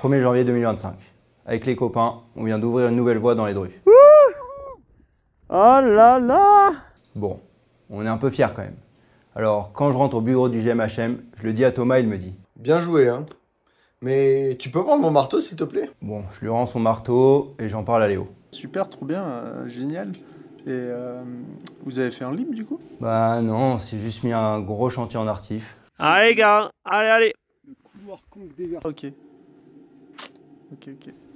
1er janvier 2025. Avec les copains, on vient d'ouvrir une nouvelle voie dans les drues. Oh là là! Bon, on est un peu fiers quand même. Alors, quand je rentre au bureau du GMHM, je le dis à Thomas, il me dit: Bien joué, hein. Mais tu peux prendre mon marteau, s'il te plaît? Bon, je lui rends son marteau et j'en parle à Léo. Super, trop bien, génial. Et vous avez fait un lib du coup? Bah non, on s'est juste mis un gros chantier en artif. Allez les gars, allez. Ok.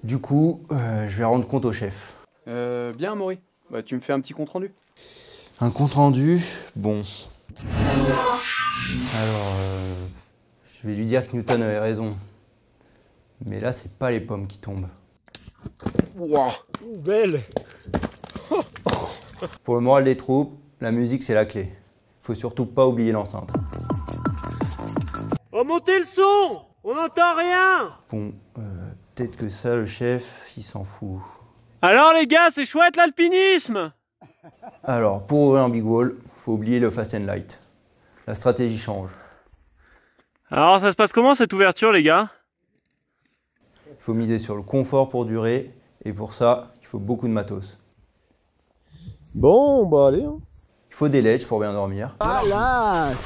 Du coup, je vais rendre compte au chef. Bien, Amaury. Bah, tu me fais un petit compte rendu. Un compte rendu, bon. Alors, je vais lui dire que Newton avait raison. Mais là, c'est pas les pommes qui tombent. Waouh, belle. Pour le moral des troupes, la musique c'est la clé. Faut surtout pas oublier l'enceinte. Oh, montez le son! On n'entend rien! Bon, peut-être que ça, le chef, il s'en fout. Alors les gars, c'est chouette l'alpinisme! Alors, pour ouvrir un big wall, faut oublier le fast and light. La stratégie change. Alors ça se passe comment cette ouverture les gars? Il faut miser sur le confort pour durer, et pour ça, il faut beaucoup de matos. Bon, bah allez, hein. Il faut des ledges pour bien dormir. Palace!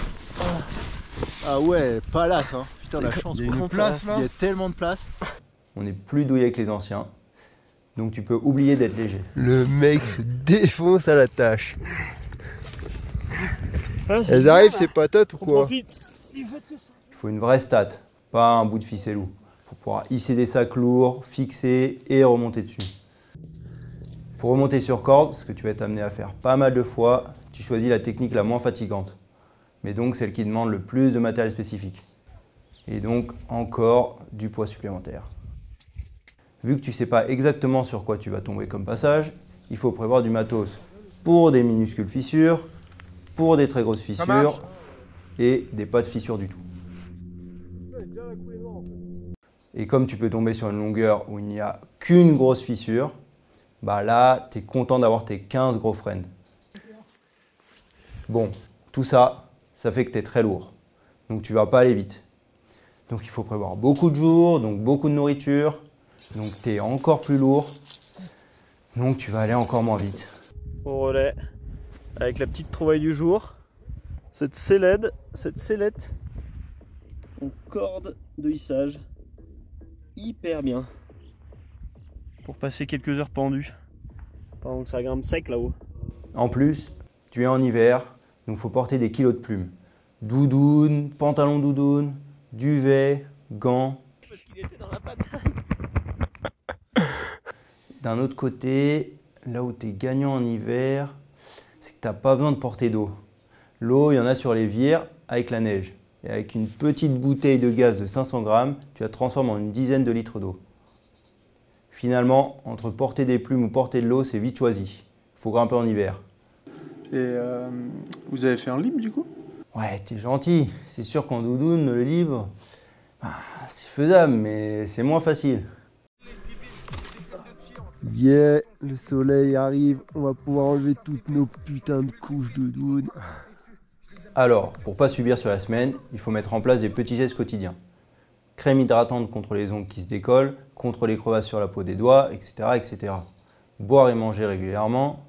Ah ouais, palace, hein. Putain, la chance. Il y a une place là. Il y a tellement de place. On est plus douillé que les anciens, donc tu peux oublier d'être léger. Le mec se défonce à la tâche. Elles arrivent ces patates ou quoi? Il faut une vraie stat, pas un bout de ficellou. Pour pouvoir hisser des sacs lourds, fixer et remonter dessus. Pour remonter sur corde, ce que tu vas être amené à faire pas mal de fois, tu choisis la technique la moins fatigante, mais donc celle qui demande le plus de matériel spécifique. Et donc encore du poids supplémentaire. Vu que tu sais pas exactement sur quoi tu vas tomber comme passage, il faut prévoir du matos pour des minuscules fissures, pour des très grosses fissures et des pas de fissures du tout. Et comme tu peux tomber sur une longueur où il n'y a qu'une grosse fissure, bah là, tu es content d'avoir tes 15 gros friends. Bon, tout ça, ça fait que tu es très lourd. Donc tu vas pas aller vite. Donc il faut prévoir beaucoup de jours, donc beaucoup de nourriture. Donc tu es encore plus lourd. Donc tu vas aller encore moins vite. Au relais, avec la petite trouvaille du jour, cette sellette en corde de hissage. Hyper bien. Pour passer quelques heures pendues. Pendant que ça grimpe sec là-haut. En plus, tu es en hiver, donc il faut porter des kilos de plumes. Doudoune, pantalon doudoune, duvet, gants. Parce qu'il était dans la patate. D'un autre côté, là où tu es gagnant en hiver, c'est que tu n'as pas besoin de porter d'eau. L'eau, il y en a sur les vires avec la neige. Et avec une petite bouteille de gaz de 500 grammes, tu la transformes en une dizaine de litres d'eau. Finalement, entre porter des plumes ou porter de l'eau, c'est vite choisi. Il faut grimper en hiver. Et vous avez fait un lib du coup? Ouais, t'es gentil. C'est sûr qu'en doudoune, le libre, c'est faisable, mais c'est moins facile. Yeah, le soleil arrive, on va pouvoir enlever toutes nos putains de couches de doudoune. Alors, pour pas subir sur la semaine, il faut mettre en place des petits gestes quotidiens. Crème hydratante contre les ongles qui se décollent, contre les crevasses sur la peau des doigts, etc., etc. Boire et manger régulièrement,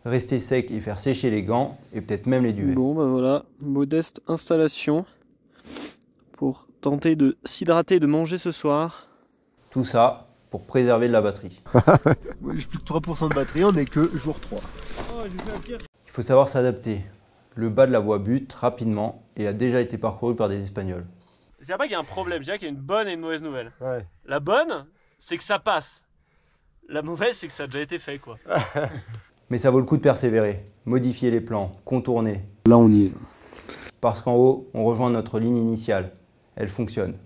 rester sec et faire sécher les gants, et peut-être même les duvets. Bon ben voilà, modeste installation pour tenter de s'hydrater et de manger ce soir. Tout ça pour préserver de la batterie. Ouais, j'ai plus que 3% de batterie, on est que jour 3. Il faut savoir s'adapter. Le bas de la voie bute rapidement et a déjà été parcouru par des Espagnols. Je dirais pas qu'il y a un problème, je dirais qu'il y a une bonne et une mauvaise nouvelle. Ouais. La bonne, c'est que ça passe. La mauvaise, c'est que ça a déjà été fait quoi. Mais ça vaut le coup de persévérer, modifier les plans, contourner. Là on y est. Parce qu'en haut, on rejoint notre ligne initiale. Elle fonctionne.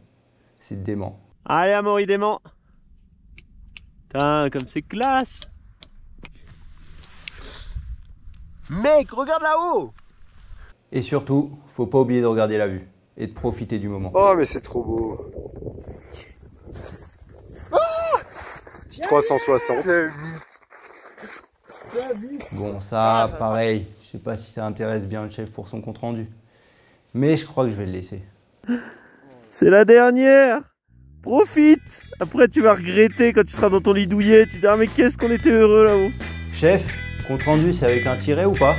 C'est dément. Allez Amaury dément. Putain, comme c'est classe. Mec, regarde là-haut! Et surtout, faut pas oublier de regarder la vue et de profiter du moment. Oh mais c'est trop beau. Petit 360. Bon, ça, pareil. Je sais pas si ça intéresse bien le chef pour son compte rendu. Mais je crois que je vais le laisser. C'est la dernière. Profite. Après tu vas regretter quand tu seras dans ton lit douillet. Tu te dis ah mais qu'est-ce qu'on était heureux là-haut. Chef, compte rendu, c'est avec un tiret ou pas?